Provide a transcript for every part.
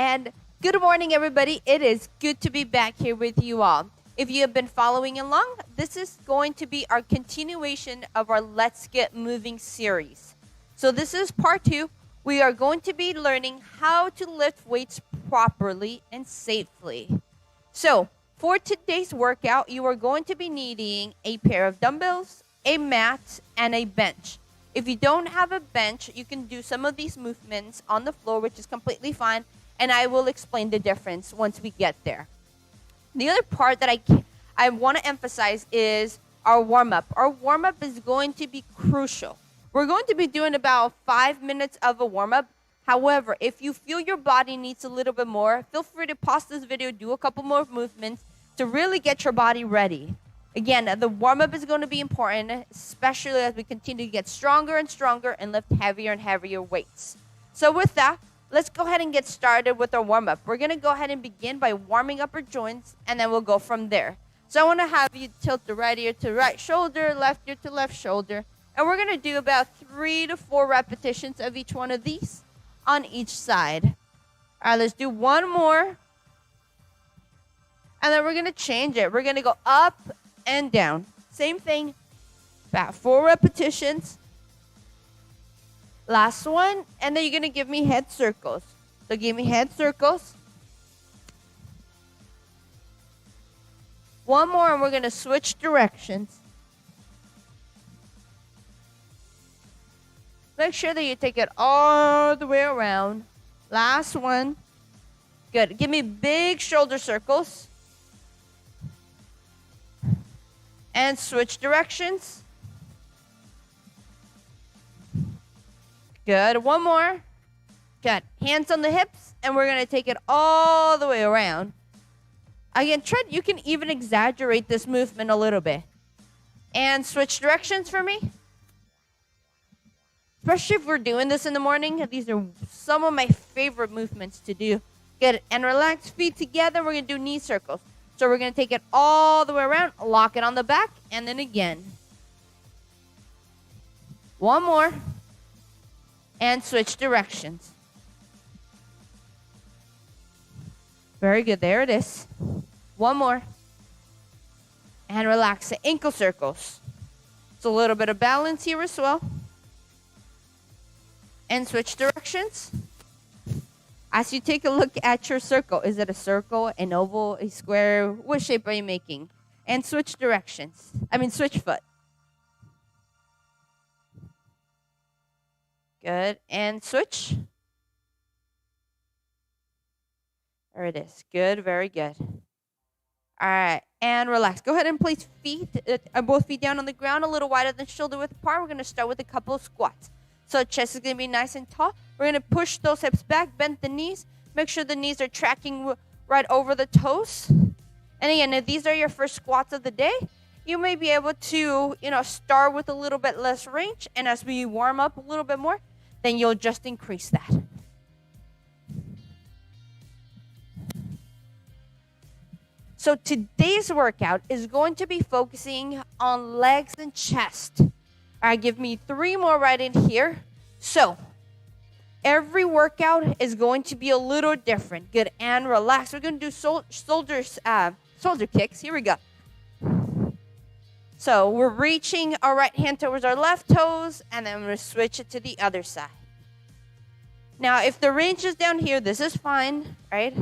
And good morning, everybody. It is good to be back here with you all. If you have been following along, this is going to be our continuation of our Let's Get Moving series. So this is part 2. We are going to be learning how to lift weights properly and safely. So for today's workout, you are going to be needing a pair of dumbbells, a mat, and a bench. If you don't have a bench, you can do some of these movements on the floor, which is completely fine, and I will explain the difference once we get there. The other part that I want to emphasize is our warm-up. Our warm-up is going to be crucial. We're going to be doing about 5 minutes of a warm-up. However, if you feel your body needs a little bit more, feel free to pause this video, do a couple more movements to really get your body ready. Again, the warm-up is going to be important, especially as we continue to get stronger and stronger and lift heavier and heavier weights. So with that, let's go ahead and get started with our warm-up. We're going to go ahead and begin by warming up our joints, and then we'll go from there. So I want to have you tilt the right ear to right shoulder, left ear to left shoulder. And we're going to do about 3 to 4 repetitions of each one of these on each side. All right, let's do one more. And then we're going to change it. We're going to go up and down. Same thing. About 4 repetitions. Last one. And then you're going to give me head circles. So give me head circles. One more, and we're going to switch directions. Make sure that you take it all the way around. Last one. Good. Give me big shoulder circles. And switch directions. Good. One more. Good. Hands on the hips, and we're going to take it all the way around. Again, you can even exaggerate this movement a little bit. And switch directions for me. Especially if we're doing this in the morning. These are some of my favorite movements to do. Good. And relax, feet together. We're going to do knee circles. So we're going to take it all the way around, lock it on the back, and then again. One more. And switch directions. Very good. There it is. One more. And relax the ankle circles. It's a little bit of balance here as well. And switch directions. As you take a look at your circle, is it a circle, an oval, a square? What shape are you making? And switch directions. Switch foot. Good. And switch. There it is. Good. Very good. All right. And relax. Go ahead and place both feet down on the ground, a little wider than shoulder width apart. We're going to start with a couple of squats. So chest is going to be nice and tall. We're going to push those hips back, bend the knees. Make sure the knees are tracking right over the toes. And again, if these are your first squats of the day, you may be able to, start with a little bit less range. And as we warm up a little bit more, then you'll just increase that. So today's workout is going to be focusing on legs and chest. All right, give me 3 more right in here. So every workout is going to be a little different. Good, and relax. We're going to do shoulder kicks. Here we go. So we're reaching our right hand towards our left toes, and then we're going to switch it to the other side. Now, if the range is down here, this is fine, right?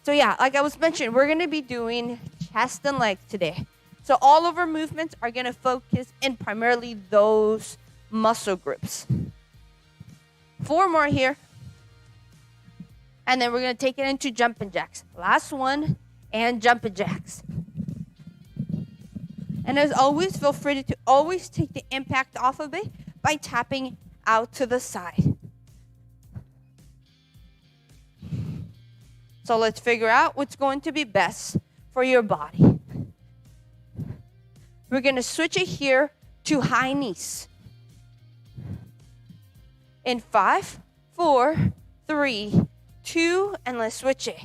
So yeah, like I was mentioning, we're going to be doing chest and legs today. So all of our movements are going to focus in primarily those muscle groups. 4 more here. And then we're going to take it into jumping jacks. Last one, and jumping jacks. And as always, feel free to always take the impact off of it by tapping out to the side. So let's figure out what's going to be best for your body. We're going to switch it here to high knees. In 5, 4, 3, 2, and let's switch it.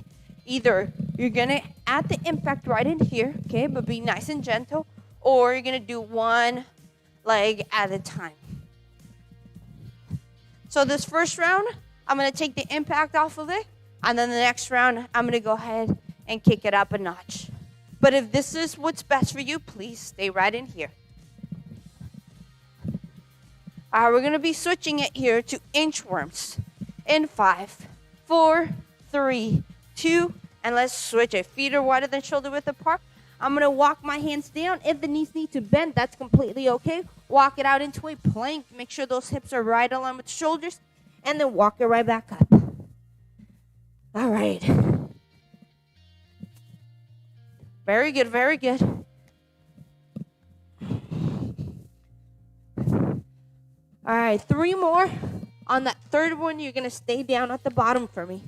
Either you're going to add the impact right in here, okay, but be nice and gentle, or you're going to do one leg at a time. So this first round, I'm going to take the impact off of it. And then the next round, I'm going to go ahead and kick it up a notch. But if this is what's best for you, please stay right in here. All right, we're going to be switching it here to inchworms in 5, 4, 3, 2, and let's switch it. Feet are wider than shoulder width apart. I'm going to walk my hands down. If the knees need to bend, that's completely okay. Walk it out into a plank. Make sure those hips are right along with the shoulders, and then walk it right back up. All right. Very good, very good. All right, 3 more. On that third one, you're going to stay down at the bottom for me.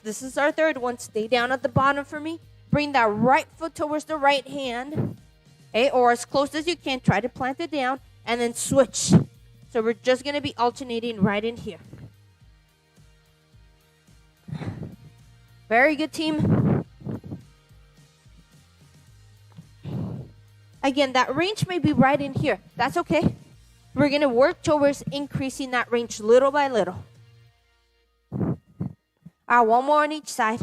This is our third one. Stay down at the bottom for me. Bring that right foot towards the right hand. Okay, or as close as you can. Try to plant it down and then switch. So we're just going to be alternating right in here. Very good, team. Again, that range may be right in here. That's okay. We're going to work towards increasing that range little by little. All right, one more on each side.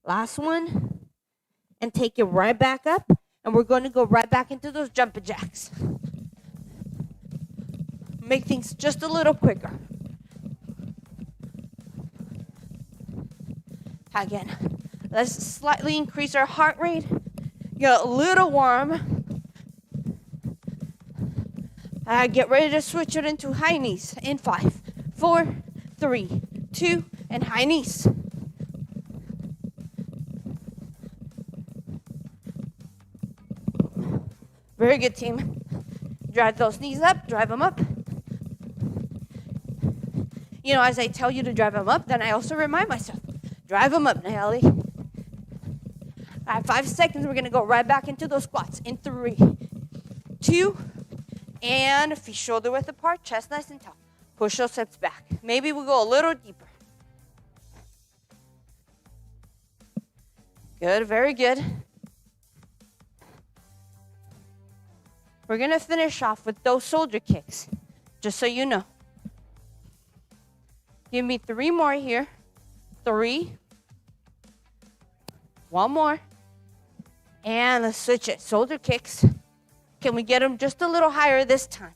Last one. And take it right back up. And we're going to go right back into those jumping jacks. Make things just a little quicker. Again, let's slightly increase our heart rate. Get a little warm. Get ready to switch it into high knees in 5, 4, 3, 2, and high knees. Very good, team. Drive those knees up, drive them up. You know, as I tell you to drive them up, then I also remind myself, drive them up, Nayelli. All right, 5 seconds, we're gonna go right back into those squats in 3, 2, and feet shoulder width apart, chest nice and tall. Push those hips back. Maybe we'll go a little deeper. Good, very good. We're going to finish off with those shoulder kicks, just so you know. Give me 3 more here. 3. 1 more. And let's switch it. Shoulder kicks. Can we get them just a little higher this time?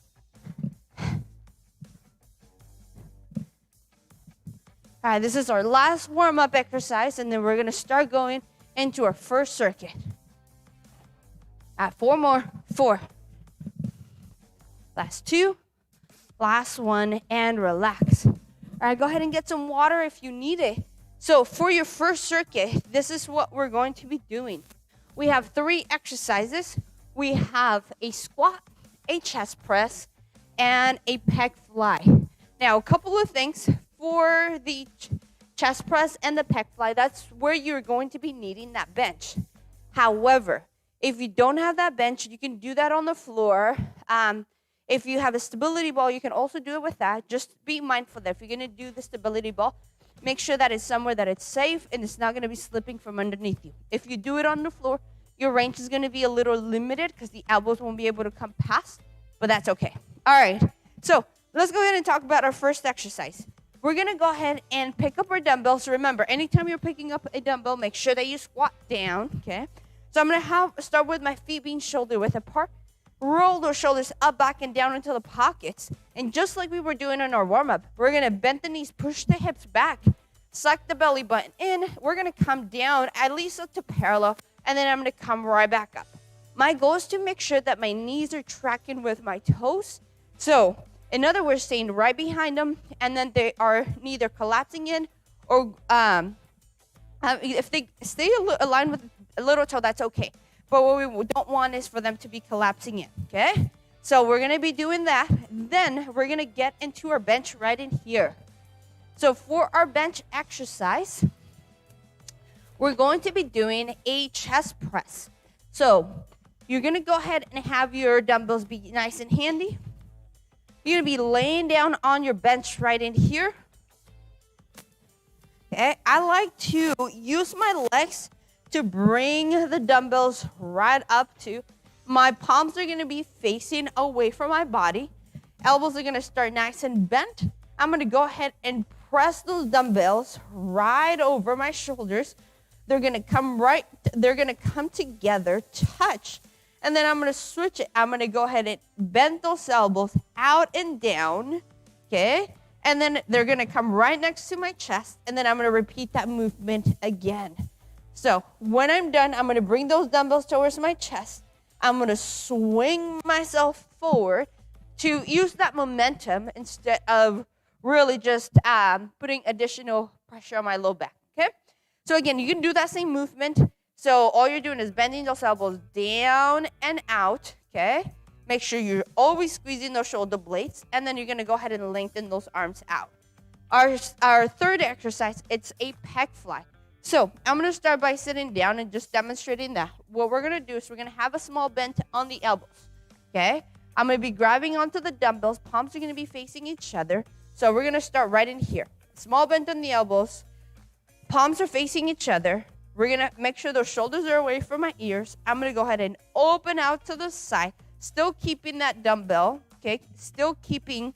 All right, this is our last warm-up exercise, and then we're going to start going into our first circuit. All right, 4 more. 4. Last 2. Last 1, and relax. All right, go ahead and get some water if you need it. So for your first circuit, this is what we're going to be doing. We have 3 exercises. We have a squat, a chest press, and a pec fly. Now, a couple of things. For the chest press and the pec fly, that's where you're going to be needing that bench. However, if you don't have that bench, you can do that on the floor. If you have a stability ball, you can also do it with that. Just be mindful that if you're going to do the stability ball, make sure that it's somewhere that it's safe and it's not going to be slipping from underneath you. If you do it on the floor, your range is going to be a little limited because the elbows won't be able to come past, but that's okay. All right, so let's go ahead and talk about our first exercise. We're going to go ahead and pick up our dumbbells. So remember, anytime you're picking up a dumbbell, make sure that you squat down, okay? So I'm going to start with my feet being shoulder width apart. Roll those shoulders up, back, and down into the pockets. And just like we were doing in our warm-up, we're going to bend the knees, push the hips back, suck the belly button in. We're going to come down at least up to parallel, and then I'm going to come right back up. My goal is to make sure that my knees are tracking with my toes. So in other words, staying right behind them, and then they are neither collapsing in or if they stay aligned with a little toe, that's okay. But what we don't want is for them to be collapsing in, okay? So we're going to be doing that. Then we're going to get into our bench right in here. So for our bench exercise, we're going to be doing a chest press. So you're going to go ahead and have your dumbbells be nice and handy. You're going to be laying down on your bench right in here. Okay, I like to use my legs to bring the dumbbells right up to. My palms are gonna be facing away from my body. Elbows are gonna start nice and bent. I'm gonna go ahead and press those dumbbells right over my shoulders. They're gonna come together, touch, and then I'm gonna switch it. I'm gonna go ahead and bend those elbows out and down, okay? And then they're gonna come right next to my chest, and then I'm gonna repeat that movement again. So when I'm done, I'm gonna bring those dumbbells towards my chest. I'm gonna swing myself forward to use that momentum instead of really just putting additional pressure on my low back, okay? So again, you can do that same movement. So all you're doing is bending those elbows down and out, okay? Make sure you're always squeezing those shoulder blades, and then you're gonna go ahead and lengthen those arms out. Our third exercise, it's a pec fly. So I'm gonna start by sitting down and just demonstrating that. What we're gonna do is we're gonna have a small bend on the elbows, okay? I'm gonna be grabbing onto the dumbbells, palms are gonna be facing each other. So we're gonna start right in here. Small bend on the elbows, palms are facing each other. We're gonna make sure those shoulders are away from my ears. I'm gonna go ahead and open out to the side, still keeping that dumbbell, okay? Still keeping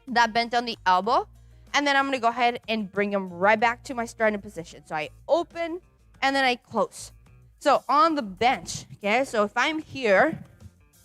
that bent on the elbow. And then I'm gonna go ahead and bring them right back to my starting position. So I open and then I close. So on the bench, okay? So if I'm here,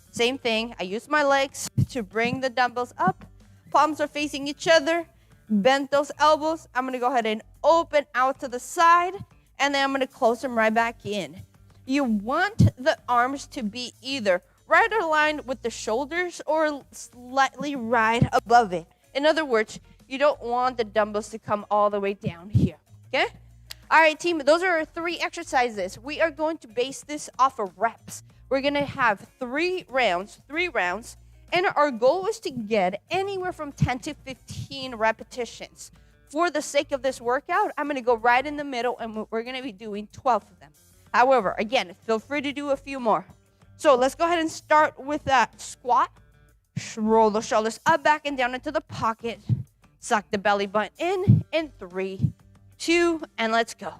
same thing. I use my legs to bring the dumbbells up. Palms are facing each other. Bend those elbows. I'm gonna go ahead and open out to the side, and then I'm gonna close them right back in. You want the arms to be either right aligned with the shoulders or slightly right above it. In other words, you don't want the dumbbells to come all the way down here, okay? All right, team, those are our 3 exercises. We are going to base this off of reps. We're gonna have 3 rounds, and our goal is to get anywhere from 10 to 15 repetitions. For the sake of this workout, I'm gonna go right in the middle, and we're gonna be doing 12 of them. However, again, feel free to do a few more. So let's go ahead and start with that squat. Roll the shoulders up, back, and down into the pocket. Suck the belly button in 3, 2, and let's go.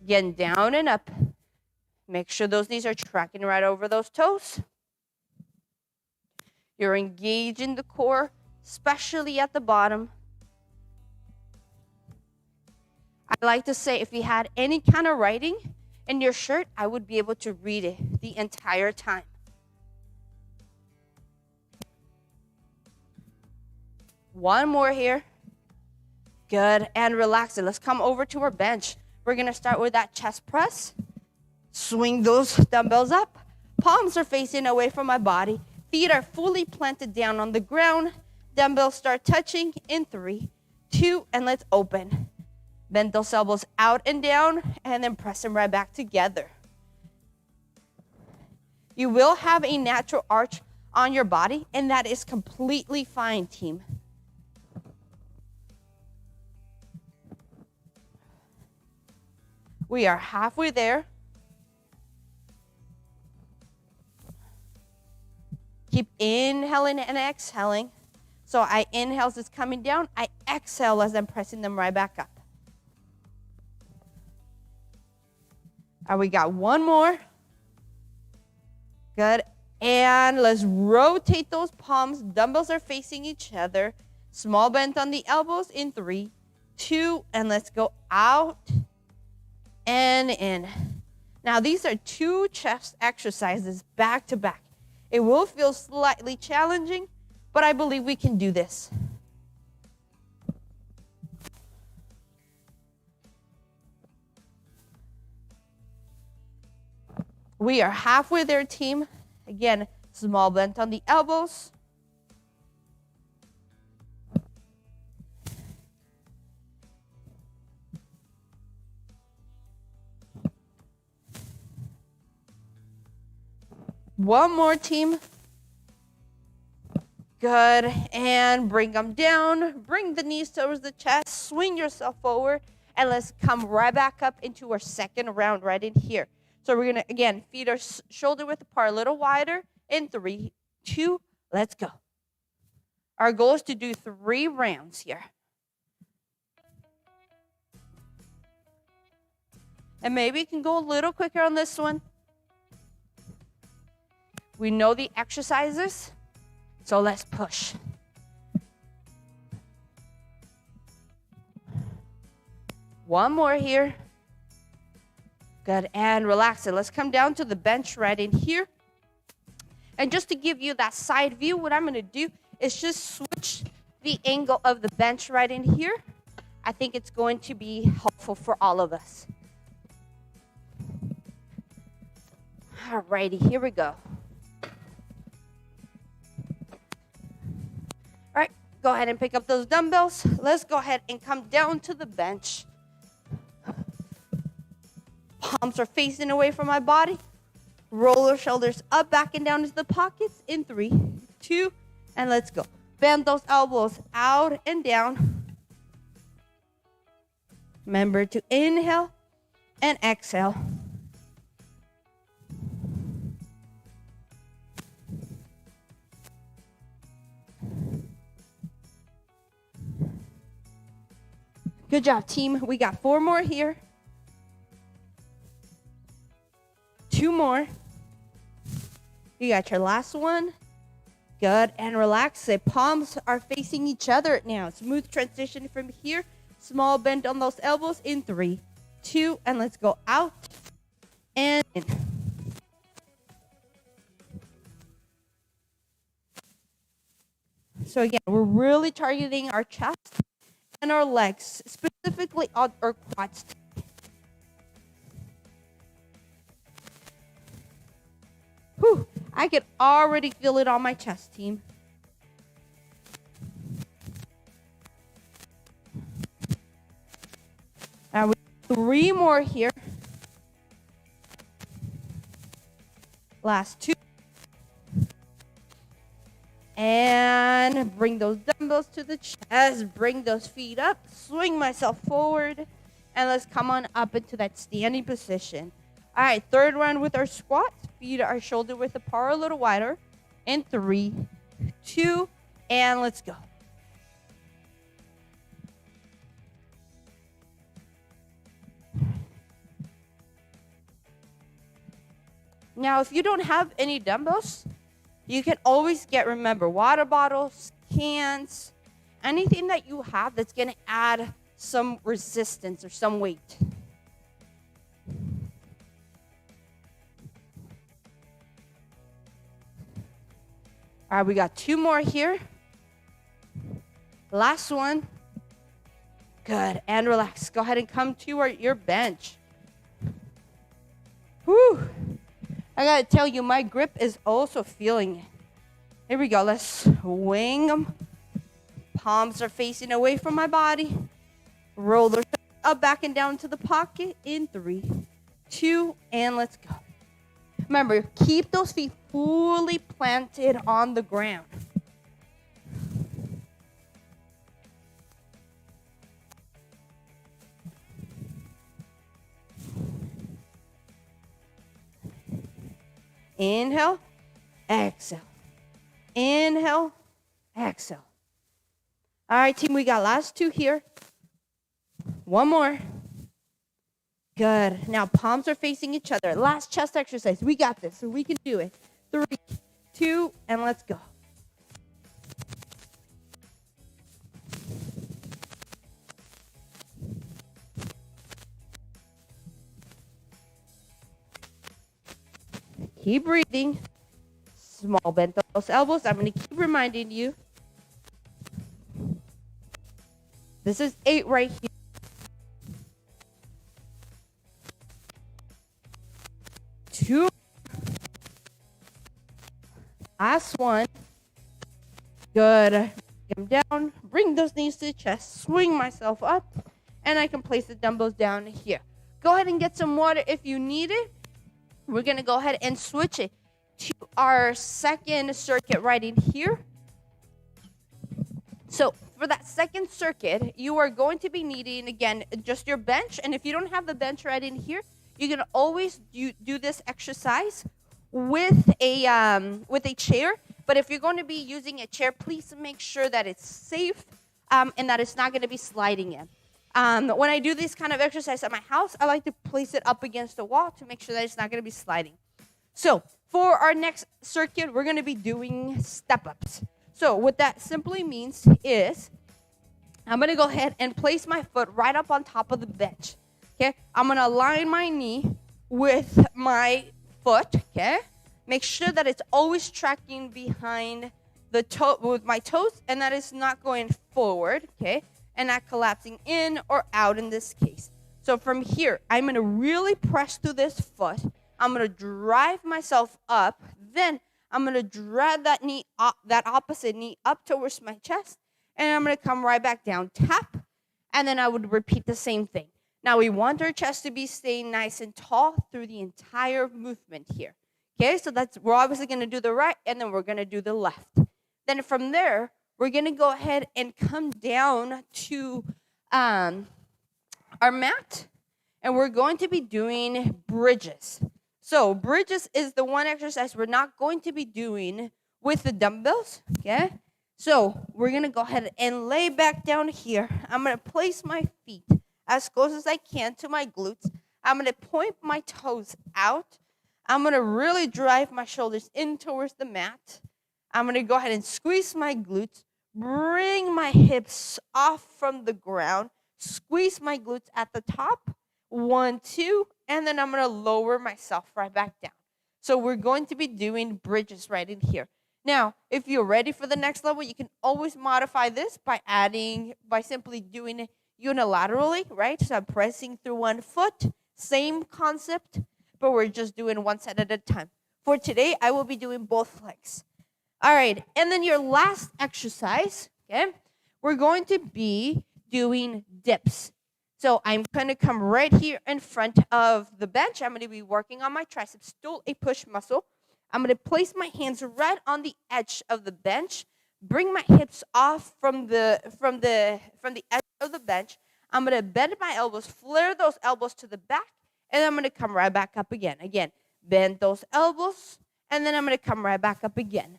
Getting down and up. Make sure those knees are tracking right over those toes. You're engaging the core, especially at the bottom. I like to say if you had any kind of writing in your shirt, I would be able to read it the entire time. One more here. Good, and relax it. Let's come over to our bench. We're gonna start with that chest press. Swing those dumbbells up. Palms are facing away from my body. Feet are fully planted down on the ground. Dumbbells start touching in 3, 2, and let's open. Bend those elbows out and down, and then press them right back together. You will have a natural arch on your body, and that is completely fine, team. We are halfway there. Keep inhaling and exhaling. So I inhale as it's coming down. I exhale as I'm pressing them right back up. All right, we got one more. Good. And let's rotate those palms. Dumbbells are facing each other. Small bend on the elbows in 3, 2, and let's go out and in. Now, these are 2 chest exercises back to back. It will feel slightly challenging, but I believe we can do this. We are halfway there, team. Again, small bend on the elbows. One more, team. Good. And bring them down. Bring the knees towards the chest. Swing yourself forward. And let's come right back up into our second round right in here. So we're going to, again, feet are shoulder width apart, a little wider. In 3, 2, let's go. Our goal is to do 3 rounds here. And maybe you can go a little quicker on this one. We know the exercises, so let's push. One more here. Good, and relax it. Let's come down to the bench right in here. And just to give you that side view, what I'm going to do is just switch the angle of the bench right in here. I think it's going to be helpful for all of us. Alrighty, here we go. All right, go ahead and pick up those dumbbells. Let's go ahead and come down to the bench. Palms are facing away from my body. Roll your shoulders up, back, and down into the pockets in 3, 2, and let's go. Bend those elbows out and down. Remember to inhale and exhale. Good job, team. We got 4 more here. 2 more. You got your last one. Good, and relax. The palms are facing each other now. Smooth transition from here. Small bend on those elbows in 3, 2, and let's go out and in. So again, we're really targeting our chest and our legs, specifically on our quads. Whew, I could already feel it on my chest, team. Now we have 3 more here. Last 2. And bring those dumbbells to the chest. Bring those feet up. Swing myself forward. And let's come on up into that standing position. All right, third round with our squats. Feet are shoulder width apart, a little wider. In 3, 2, and let's go. Now, if you don't have any dumbbells, you can always remember, water bottles, cans, anything that you have that's going to add some resistance or some weight. All right, we got 2 more here. Last one. Good, and relax. Go ahead and come to your bench. Whew. I got to tell you, my grip is also feeling it. Here we go. Let's swing them. Palms are facing away from my body. Roll the up, back, and down to the pocket in 3, 2, and let's go. Remember, keep those feet fully planted on the ground. Inhale, exhale. Inhale, exhale. All right, team, we got last 2 here. 1 more. Good. Now palms are facing each other. Last chest exercise. We got this. So we can do it. 3, 2, and let's go. Keep breathing. Small bend those elbows. I'm going to keep reminding you. This is 8 right here. 2. Last one. Good. Bring them down. Bring those knees to the chest. Swing myself up. And I can place the dumbbells down here. Go ahead and get some water if you need it. We're going to go ahead and switch it to our second circuit right in here. So for that second circuit, you are going to be needing, again, just your bench. And if you don't have the bench right in here, you can always do this exercise with a chair. But if you're going to be using a chair, please make sure that it's safe and that it's not going to be sliding in. When I do this kind of exercise at my house, I like to place it up against the wall to make sure that it's not going to be sliding. So for our next circuit, we're going to be doing step-ups. So what that simply means is I'm going to go ahead and place my foot right up on top of the bench. Okay? I'm going to align my knee with my foot, okay? Make sure that it's always tracking behind the toe with my toes and that it's not going forward, okay? And not collapsing in or out in this case. So from here, I'm going to really press through this foot. I'm going to drive myself up. Then I'm going to drag that knee up, that opposite knee up towards my chest. And I'm going to come right back down, tap. And then I would repeat the same thing. Now we want our chest to be staying nice and tall through the entire movement here. Okay, so we're obviously going to do the right and then we're going to do the left. Then from there, we're going to go ahead and come down to our mat. And we're going to be doing bridges. So bridges is the one exercise we're not going to be doing with the dumbbells. Okay, so we're going to go ahead and lay back down here. I'm going to place my feet as close as I can to my glutes. I'm going to point my toes out. I'm going to really drive my shoulders in towards the mat. I'm going to go ahead and squeeze my glutes, bring my hips off from the ground, squeeze my glutes at the top, 1, 2, and then I'm going to lower myself right back down. So we're going to be doing bridges right in here. Now, if you're ready for the next level, you can always modify this by simply doing it unilaterally, right? So I'm pressing through one foot, same concept, but we're just doing one set at a time. For today, I will be doing both legs. All right, and then your last exercise, okay, we're going to be doing dips. So I'm going to come right here in front of the bench. I'm going to be working on my triceps, still a push muscle. I'm going to place my hands right on the edge of the bench, bring my hips off from the edge of the bench. I'm going to bend my elbows, flare those elbows to the back, and then I'm going to come right back up again. Again, bend those elbows, and then I'm going to come right back up again.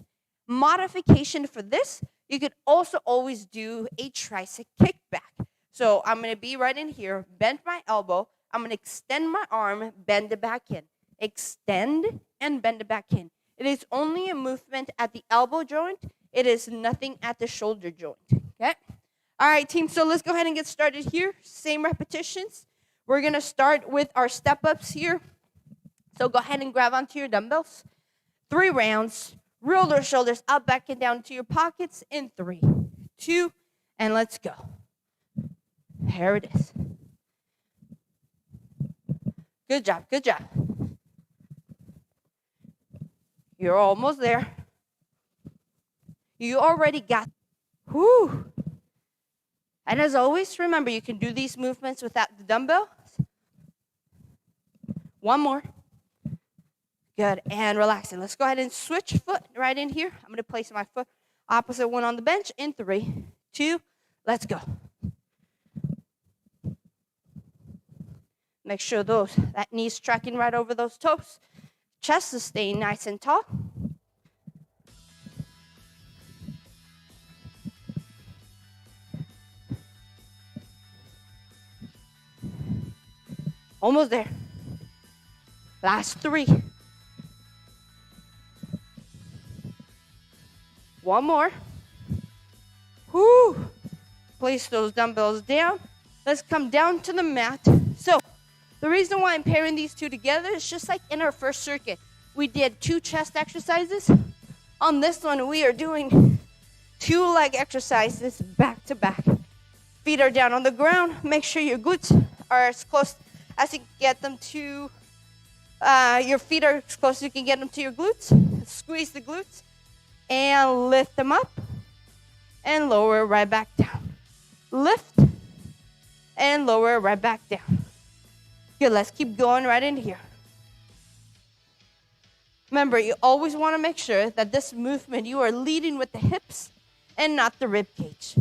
Modification for this, you could also always do a tricep kickback. So I'm going to be right in here, bend my elbow. I'm going to extend my arm, bend it back in. Extend and bend it back in. It is only a movement at the elbow joint. It is nothing at the shoulder joint. Okay? All right, team, so let's go ahead and get started here. Same repetitions. We're going to start with our step-ups here. So go ahead and grab onto your dumbbells. 3 rounds. Roll those shoulders up, back, and down to your pockets in 3, 2, and let's go. There it is. Good job, good job. You're almost there. You already got. Whew. And as always, remember, you can do these movements without the dumbbell. 1 more. Good, and relaxing. Let's go ahead and switch foot right in here. I'm going to place my foot opposite one on the bench in 3, 2, let's go. Make sure that knee's tracking right over those toes. Chest is staying nice and tall. Almost there. Last 3. 1 more. Whoo! Place those dumbbells down. Let's come down to the mat. So, the reason why I'm pairing these two together is just like in our first circuit. We did 2 chest exercises. On this one, we are doing 2 leg exercises back to back. Feet are down on the ground. Make sure your glutes are as close as you can get them to, your feet are as close as you can get them to your glutes. Squeeze the glutes. And lift them up and lower right back down. Lift and lower right back down. Good, let's keep going right in here. Remember, you always want to make sure that this movement, you are leading with the hips and not the rib cage.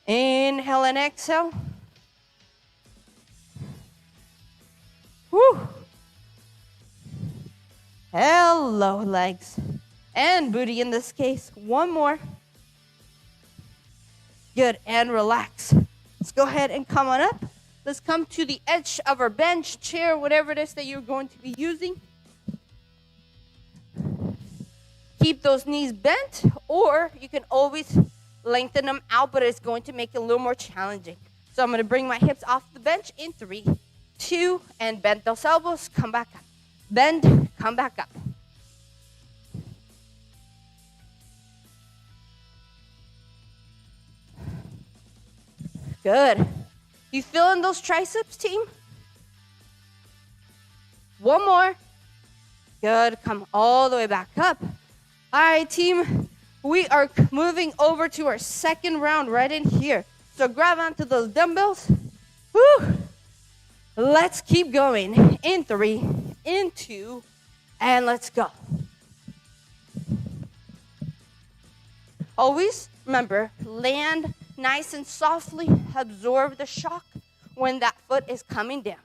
Inhale and exhale. Whew. Hello, legs. And booty in this case. 1 more. Good, and relax. Let's go ahead and come on up. Let's come to the edge of our bench, chair, whatever it is that you're going to be using. Keep those knees bent, or you can always lengthen them out, but it's going to make it a little more challenging. So I'm going to bring my hips off the bench in 3, 2, and bend those elbows. Come back up. Bend, come back up. Good. You feeling those triceps, team? One more. Good. Come all the way back up. All right, team. We are moving over to our second round right in here. So grab onto those dumbbells. Woo. Let's keep going. In 3, in 2, and let's go. Always remember, land nice and softly. Absorb the shock when that foot is coming down.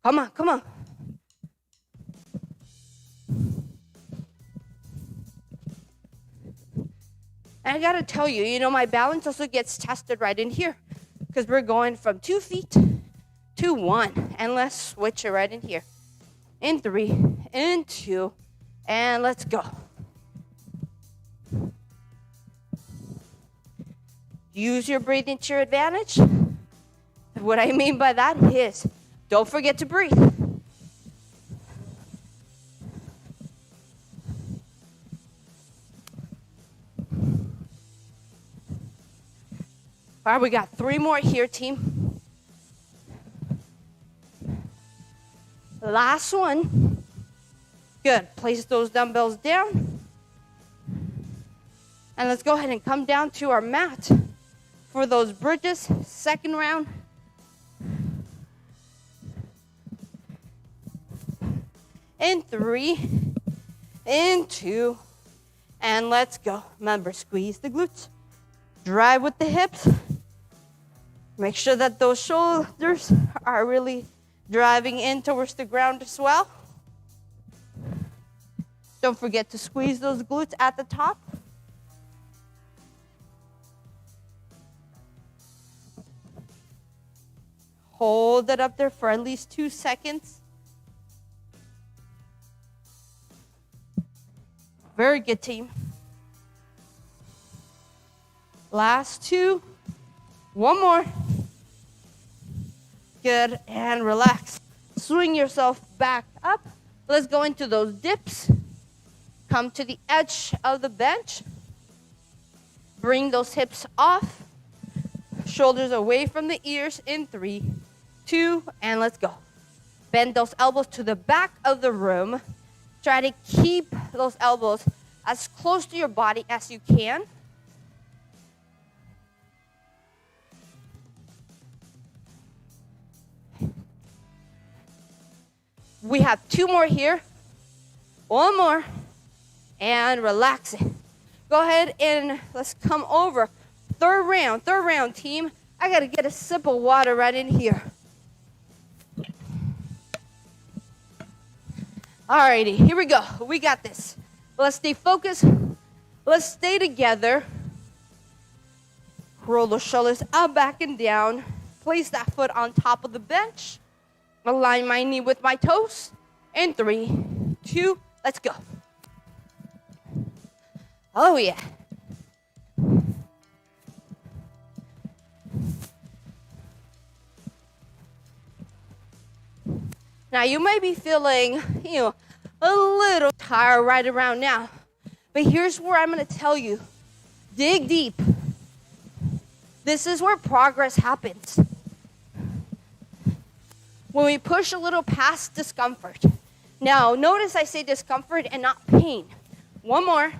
Come on, come on. And I gotta tell you, my balance also gets tested right in here because we're going from 2 feet to 1. And let's switch it right in here. In 3, in 2, and let's go. Use your breathing to your advantage. What I mean by that is, don't forget to breathe. All right, we got 3 more here, team. Last one. Good. Place those dumbbells down. And let's go ahead and come down to our mat for those bridges. Second round. In 3, in 2, and let's go. Remember, squeeze the glutes. Drive with the hips. Make sure that those shoulders are really driving in towards the ground as well. Don't forget to squeeze those glutes at the top. Hold it up there for at least 2 seconds. Very good, team. Last 2. One more. Good, and relax. Swing yourself back up. Let's go into those dips. Come to the edge of the bench. Bring those hips off. Shoulders away from the ears in 3, 2, and let's go. Bend those elbows to the back of the room. Try to keep those elbows as close to your body as you can. We have 2 more here. 1 more. And relax it. Go ahead and let's come over. Third round, team. I got to get a sip of water right in here. Alrighty, here we go. We got this. Let's stay focused. Let's stay together. Roll the shoulders up, back, and down. Place that foot on top of the bench. Align my knee with my toes. In 3, 2, let's go. Oh, yeah. Now, you may be feeling, a little tired right around now. But here's where I'm going to tell you. Dig deep. This is where progress happens. When we push a little past discomfort. Now, notice I say discomfort and not pain. 1 more.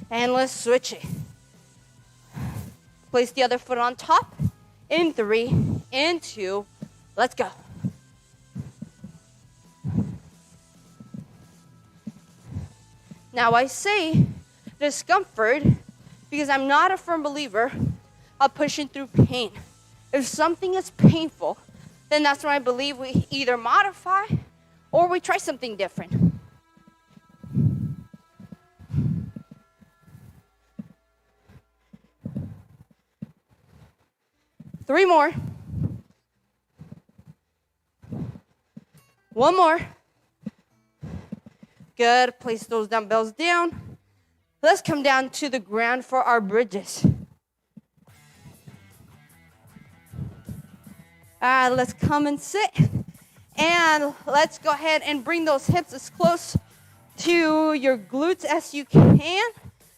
And let's switch it. Place the other foot on top. In 3, in 2, let's go. Now I say discomfort because I'm not a firm believer of pushing through pain. If something is painful, then that's when I believe we either modify or we try something different. Three more. One more. Good. Place those dumbbells down. Let's come down to the ground for our bridges. Let's come and sit. And let's go ahead and bring those hips as close to your glutes as you can.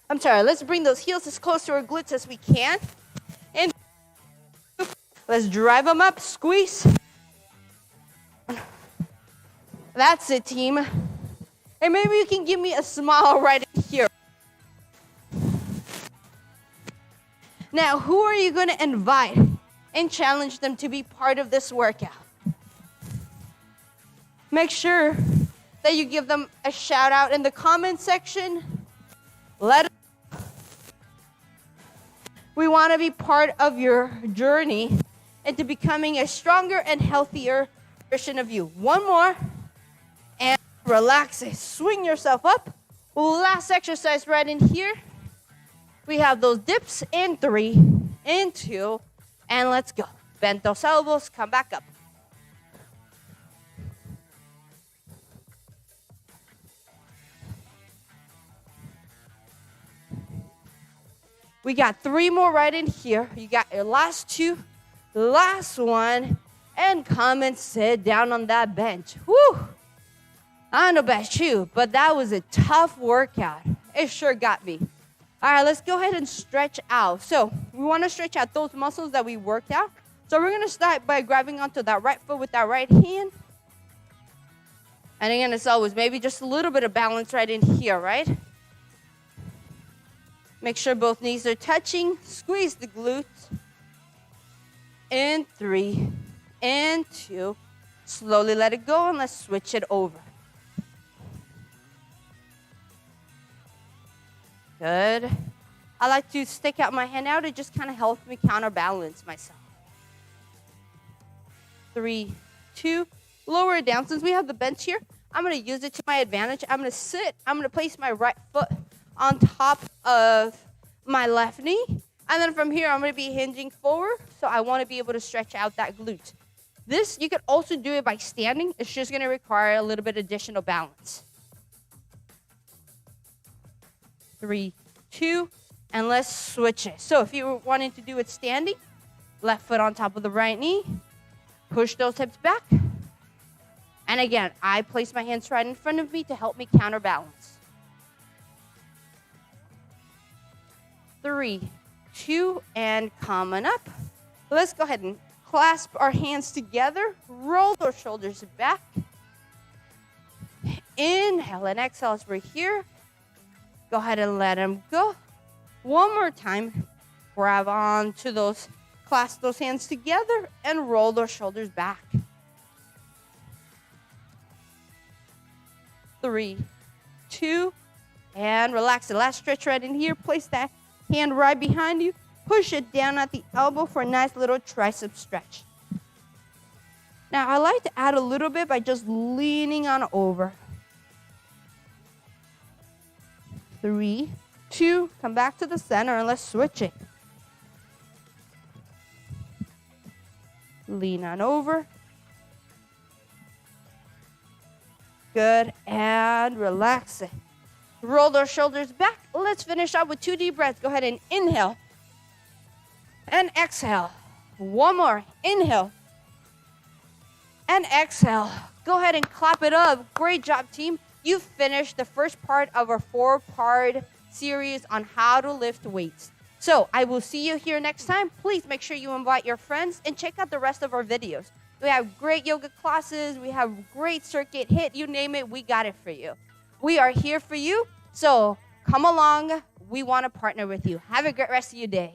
I'm sorry, let's bring those heels as close to our glutes as we can. And let's drive them up, squeeze. That's it, team. And maybe you can give me a smile right here. Now, who are you going to invite and challenge them to be part of this workout? Make sure that you give them a shout out in the comment section. We want to be part of your journey into becoming a stronger and healthier version of you. One more. And relax it. Swing yourself up. Last exercise right in here. We have those dips in 3, in 2, and let's go. Bend those elbows, come back up. We got 3 more right in here. You got your last 2, last one, and come and sit down on that bench. Woo! I don't know about you, but that was a tough workout. It sure got me. All right, let's go ahead and stretch out. So we want to stretch out those muscles that we worked out. So we're going to start by grabbing onto that right foot with that right hand. And again, as always, maybe just a little bit of balance right in here, right? Make sure both knees are touching. Squeeze the glutes. In 3, in 2. Slowly let it go and let's switch it over. Good. I like to stick out my hand out. It just kind of helps me counterbalance myself. 3, 2. Lower it down. Since we have the bench here, I'm going to use it to my advantage. I'm going to sit. I'm going to place my right foot on top of my left knee. And then from here, I'm going to be hinging forward. So I want to be able to stretch out that glute. This, you could also do it by standing. It's just going to require a little bit additional balance. 3, 2, and let's switch it. So if you were wanting to do it standing, left foot on top of the right knee, push those hips back. And again, I place my hands right in front of me to help me counterbalance. 3, 2, and coming up. Let's go ahead and clasp our hands together, roll those shoulders back. Inhale and exhale as we're here. Go ahead and let them go. One more time. Grab on to those, clasp those hands together and roll those shoulders back. 3, 2, and relax. The last stretch right in here. Place that hand right behind you. Push it down at the elbow for a nice little tricep stretch. Now, I like to add a little bit by just leaning on over. 3, 2, come back to the center and let's switch it. Lean on over. Good, and relax it. Roll those shoulders back. Let's finish up with 2 deep breaths. Go ahead and inhale and exhale. One more. Inhale and exhale. Go ahead and clap it up. Great job, team. You finished the first part of our 4-part series on how to lift weights. So I will see you here next time. Please make sure you invite your friends and check out the rest of our videos. We have great yoga classes. We have great circuit hit. You name it, we got it for you. We are here for you. So come along. We want to partner with you. Have a great rest of your day.